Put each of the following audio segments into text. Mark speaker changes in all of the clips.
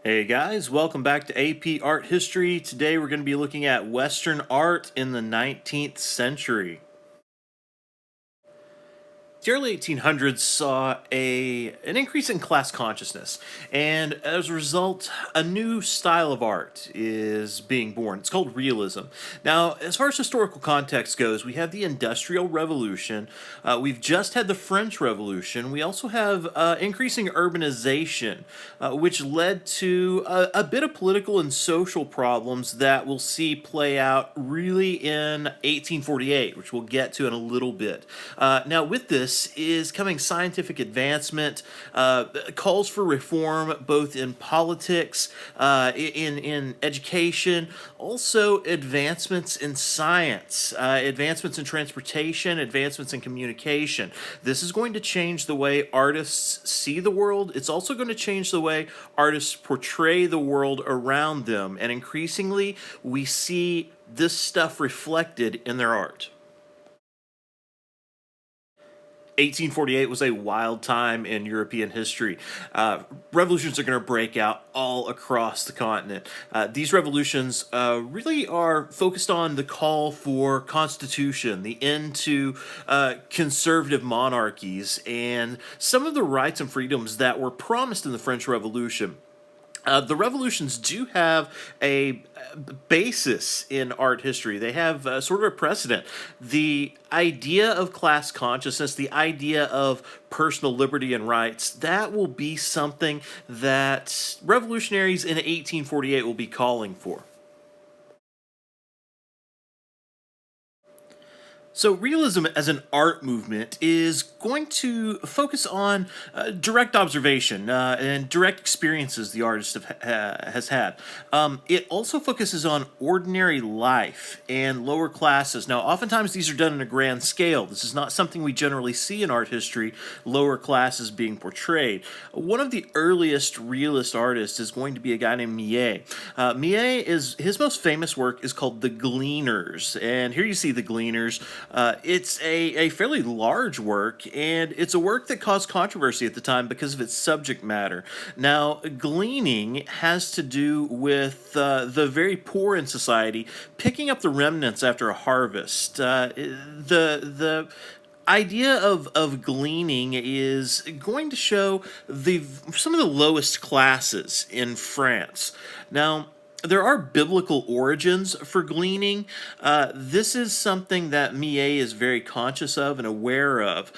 Speaker 1: Hey guys, welcome back to AP Art History. Today we're going to be looking at Western art in the 19th century. The early 1800s saw an increase in class consciousness, and as a result, a new style of art is being born. It's called realism. Now, as far as historical context goes, we have the Industrial Revolution, we've just had the French Revolution, we also have increasing urbanization, which led to a bit of political and social problems that we'll see play out really in 1848, which we'll get to in a little bit. Now, with this is coming scientific advancement, calls for reform both in politics, in education, also advancements in science, advancements in transportation, advancements in communication. This is going to change the way artists see the world. It's also going to change the way artists portray the world around them. And increasingly, we see this stuff reflected in their art. 1848 was a wild time in European history. Revolutions are going to break out all across the continent. These revolutions really are focused on the call for constitution, the end to conservative monarchies, and some of the rights and freedoms that were promised in the French Revolution. The revolutions do have a basis in art history. They have sort of a precedent. The idea of class consciousness, the idea of personal liberty and rights, that will be something that revolutionaries in 1848 will be calling for. So, realism as an art movement is going to focus on direct observation and direct experiences the artist has had. It also focuses on ordinary life and lower classes. Now, oftentimes these are done in a grand scale. This is not something we generally see in art history, lower classes being portrayed. One of the earliest realist artists is going to be a guy named Millet. Millet is his most famous work is called The Gleaners, and here you see The Gleaners. It's a fairly large work, and it's a work that caused controversy at the time because of its subject matter. Now, gleaning has to do with the very poor in society picking up the remnants after a harvest. The idea of gleaning is going to show the some of the lowest classes in France. Now, there are biblical origins for gleaning. This is something that Millet is very conscious of and aware of.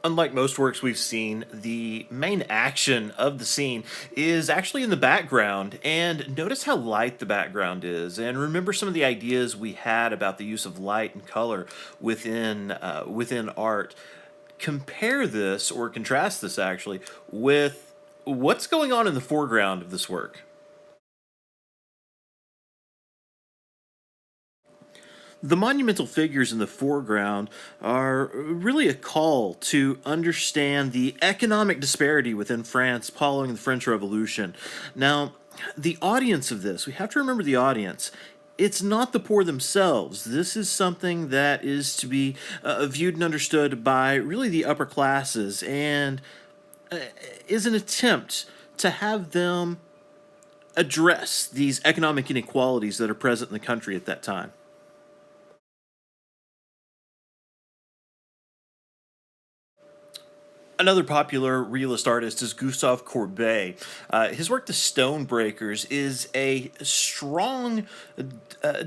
Speaker 1: Unlike most works we've seen, the main action of the scene is actually in the background. And notice how light the background is. And remember some of the ideas we had about the use of light and color within art. Compare this or contrast this actually with what's going on in the foreground of this work. The monumental figures in the foreground are really a call to understand the economic disparity within France following the French Revolution. Now, the audience of this, we have to remember the audience. It's not the poor themselves. This is something that is to be viewed and understood by really the upper classes and is an attempt to have them address these economic inequalities that are present in the country at that time. Another popular realist artist is Gustave Courbet. His work, The Stonebreakers, is a strong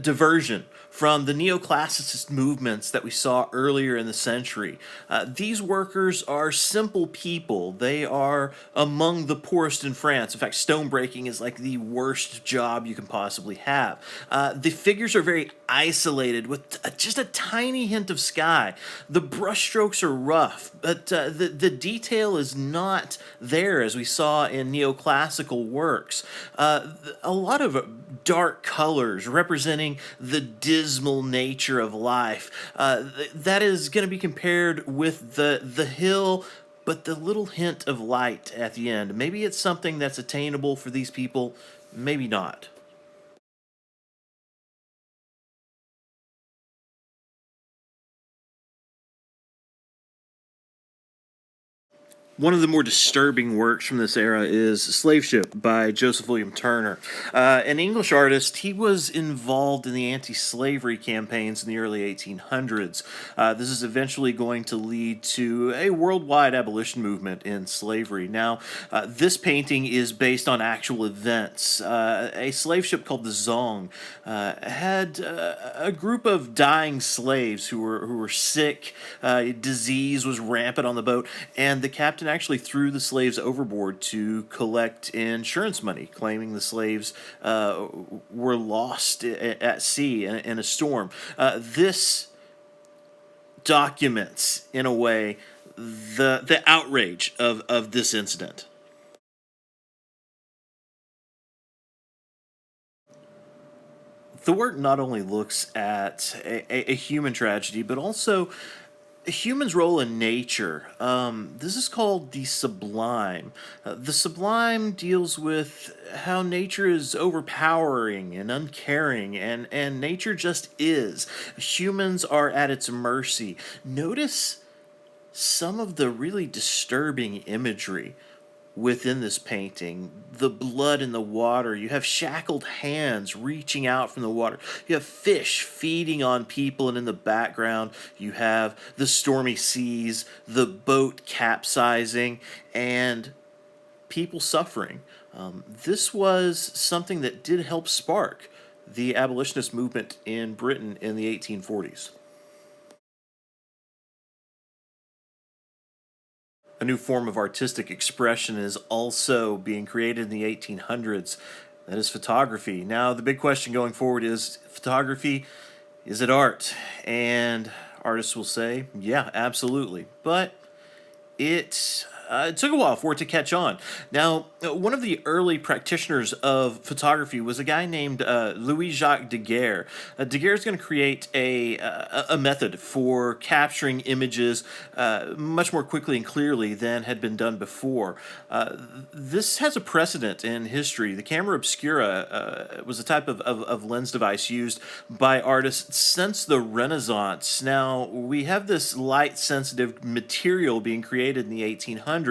Speaker 1: diversion from the neoclassicist movements that we saw earlier in the century. These workers are simple people. They are among the poorest in France. In fact, stonebreaking is like the worst job you can possibly have. The figures are very isolated with just a tiny hint of sky. The brushstrokes are rough, but the detail is not there as we saw in neoclassical works. A lot of dark colors representing the dismal nature of life. That is going to be compared with the hill, but the little hint of light at the end. Maybe it's something that's attainable for these people, maybe not. One of the more disturbing works from this era is Slave Ship by Joseph William Turner. An English artist, he was involved in the anti slavery campaigns in the early 1800s. This is eventually going to lead to a worldwide abolition movement in slavery. Now, this painting is based on actual events. A slave ship called the Zong had a group of dying slaves who were sick. Disease was rampant on the boat, and the captain actually threw the slaves overboard to collect insurance money, claiming the slaves were lost at sea in a storm. This documents, in a way, the outrage of this incident. The work not only looks at a human tragedy, but also a human's role in nature. This is called the sublime. The sublime deals with how nature is overpowering and uncaring, and nature just is. Humans are at its mercy. Notice some of the really disturbing imagery within this painting. The blood in the water. You have shackled hands reaching out from the water. You have fish feeding on people, and in the background, you have the stormy seas, the boat capsizing, and people suffering. This was something that did help spark the abolitionist movement in Britain in the 1840s. A new form of artistic expression is also being created in the 1800s. That is photography. Now, the big question going forward is photography, is it art? And artists will say, yeah, absolutely. But it took a while for it to catch on. Now, one of the early practitioners of photography was a guy named Louis Jacques Daguerre. Daguerre is going to create a method for capturing images much more quickly and clearly than had been done before. This has a precedent in history. The camera obscura was a type of lens device used by artists since the Renaissance. Now, we have this light sensitive material being created in the 1800s.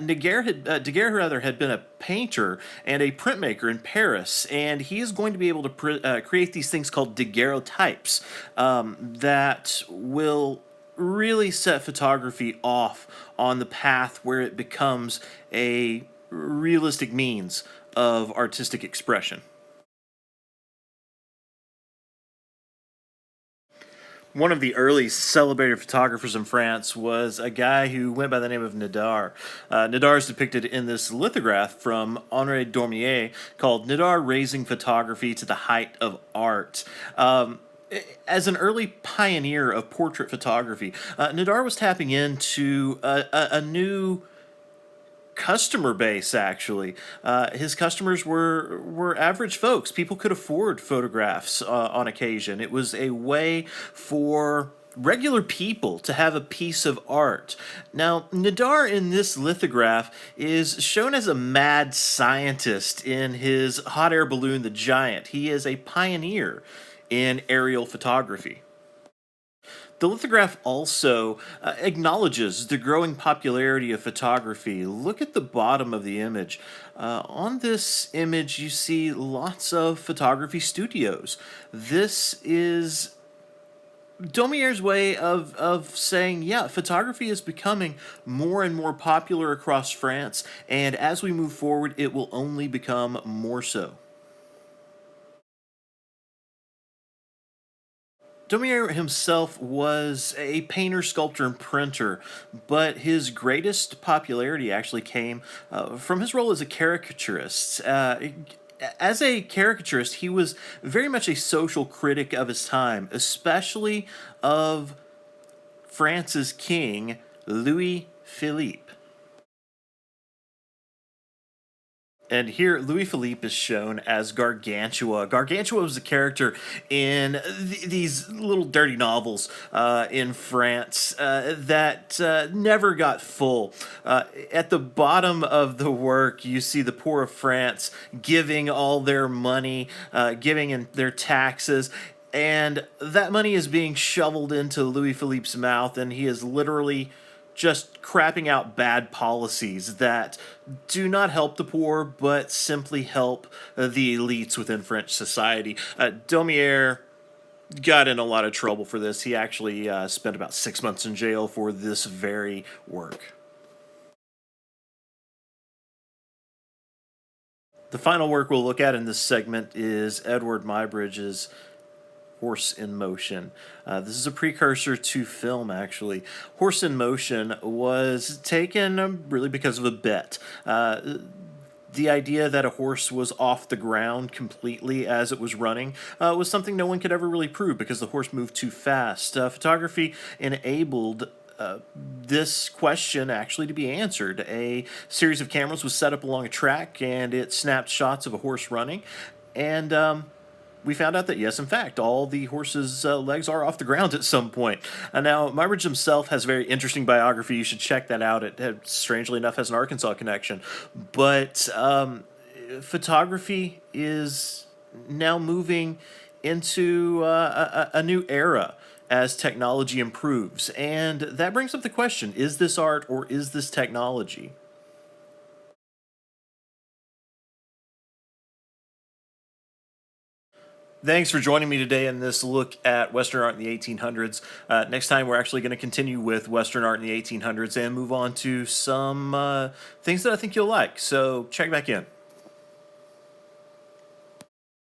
Speaker 1: Daguerre rather had been a painter and a printmaker in Paris, and he is going to be able to create these things called daguerreotypes that will really set photography off on the path where it becomes a realistic means of artistic expression. One of the early celebrated photographers in France was a guy who went by the name of Nadar. Nadar is depicted in this lithograph from Henri Dormier called Nadar Raising Photography to the Height of Art. As an early pioneer of portrait photography, Nadar was tapping into a new customer base. Actually, his customers were average folks. People could afford photographs on occasion. It was a way for regular people to have a piece of art. Now, Nadar in this lithograph is shown as a mad scientist in his hot air balloon, the Giant. He is a pioneer in aerial photography. The lithograph also acknowledges the growing popularity of photography. Look at the bottom of the image. On this image, you see lots of photography studios. This is Domier's way of saying, yeah, photography is becoming more and more popular across France, and as we move forward, it will only become more so. Daumier himself was a painter, sculptor, and printer, but his greatest popularity actually came from his role as a caricaturist. As a caricaturist, he was very much a social critic of his time, especially of France's king, Louis Philippe. And here, Louis Philippe is shown as Gargantua. Gargantua was a character in these little dirty novels in France that never got full. At the bottom of the work, you see the poor of France giving all their money, giving in their taxes, and that money is being shoveled into Louis Philippe's mouth, and he is literally just crapping out bad policies that do not help the poor, but simply help the elites within French society. Daumier got in a lot of trouble for this. He actually spent about 6 months in jail for this very work. The final work we'll look at in this segment is Edward Muybridge's Horse in Motion. This is a precursor to film, actually. Horse in Motion was taken really because of a bet. The idea that a horse was off the ground completely as it was running was something no one could ever really prove because the horse moved too fast. Photography enabled this question actually to be answered. A series of cameras was set up along a track and it snapped shots of a horse running. And we found out that yes, in fact, all the horse's legs are off the ground at some point. Now, Muybridge himself has a very interesting biography. You should check that out. It strangely enough, has an Arkansas connection. But photography is now moving into a new era as technology improves. And that brings up the question, is this art or is this technology? Thanks for joining me today in this look at Western art in the 1800s. Next time, we're actually going to continue with Western art in the 1800s and move on to some things that I think you'll like. So check back in.